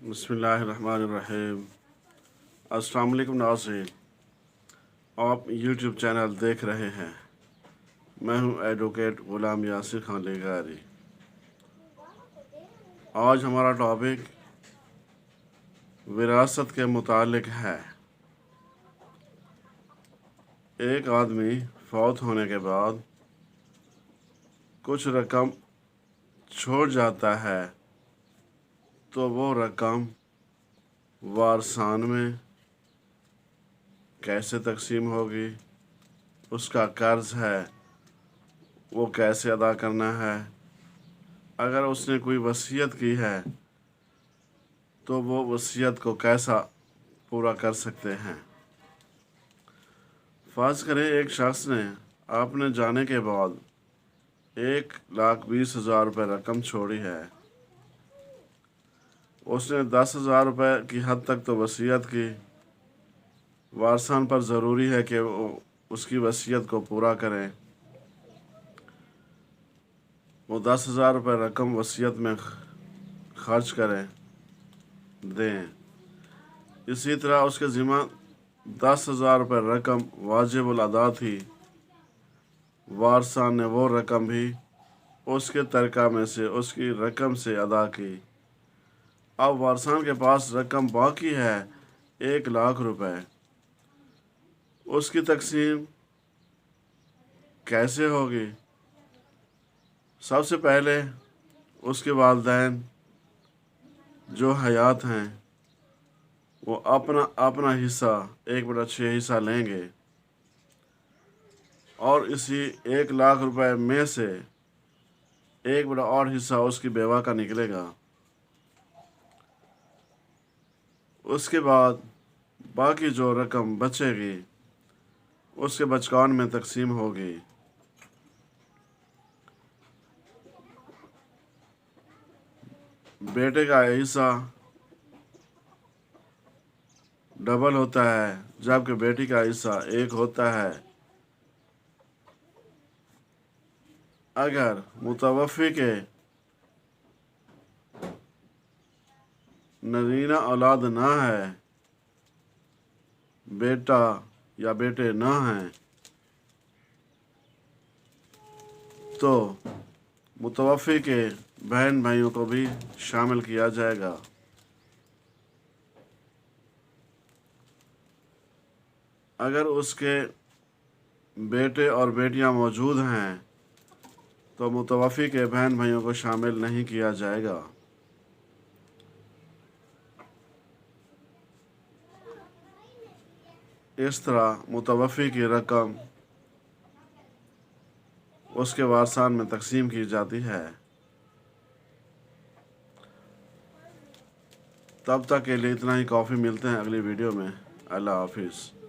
बिस्मिल्लाहिर्रहमानिर्रहीम। अस्सलाम वालेकुम नाज़रीन, आप यूट्यूब चैनल देख रहे हैं। मैं हूं एडवोकेट गुलाम यासिर खान लेगारी। आज हमारा टॉपिक विरासत के मुतालिक है। एक आदमी फौत होने के बाद कुछ रकम छोड़ जाता है तो वो रकम वारसान में कैसे तकसीम होगी, उसका कर्ज है वो कैसे अदा करना है, अगर उसने कोई वसीयत की है तो वो वसीयत को कैसा पूरा कर सकते हैं। फ़र्ज़ करें एक शख्स ने आपने जाने के बाद 1,20,000 रुपये रकम छोड़ी है। उसने 10,000 रुपये की हद तक तो वसीयत की। वारसान पर ज़रूरी है कि वो उसकी वसीयत को पूरा करें। वो 10,000 रुपये रकम वसीयत में खर्च करें, दें। इसी तरह उसके ज़िम्मा 10,000 रुपये रकम वाजिबुल अदा थी। वारसान ने वो रकम भी उसके तरका में से उसकी रकम से अदा की। अब वारसान के पास रकम बाकी है 1,00,000 रुपये। उसकी तकसीम कैसे होगी? सबसे पहले उसके वालिदैन जो हयात हैं वो अपना अपना हिस्सा 1/6 हिस्सा लेंगे और इसी 1,00,000 रुपये में से 1/8 हिस्सा उसकी बेवा का निकलेगा। उसके बाद बाकी जो रकम बचेगी उसके बचकान में तकसीम होगी। बेटे का हिस्सा डबल होता है जबकि बेटी का हिस्सा 1 होता है। अगर मुतवफ़्फ़ी के नगीना औलाद ना है, बेटा या बेटे ना हैं, तो मुतवफ़्फ़ी के बहन भाइयों को भी शामिल किया जाएगा। अगर उसके बेटे और बेटियां मौजूद हैं तो मुतवफ़्फ़ी के बहन भाइयों को शामिल नहीं किया जाएगा। इस तरह मुतवफ़्फ़ी की रकम उसके वारसान में तकसीम की जाती है। तब तक के लिए इतना ही। काफ़ी मिलते हैं अगली वीडियो में। अल्लाह हाफिज़।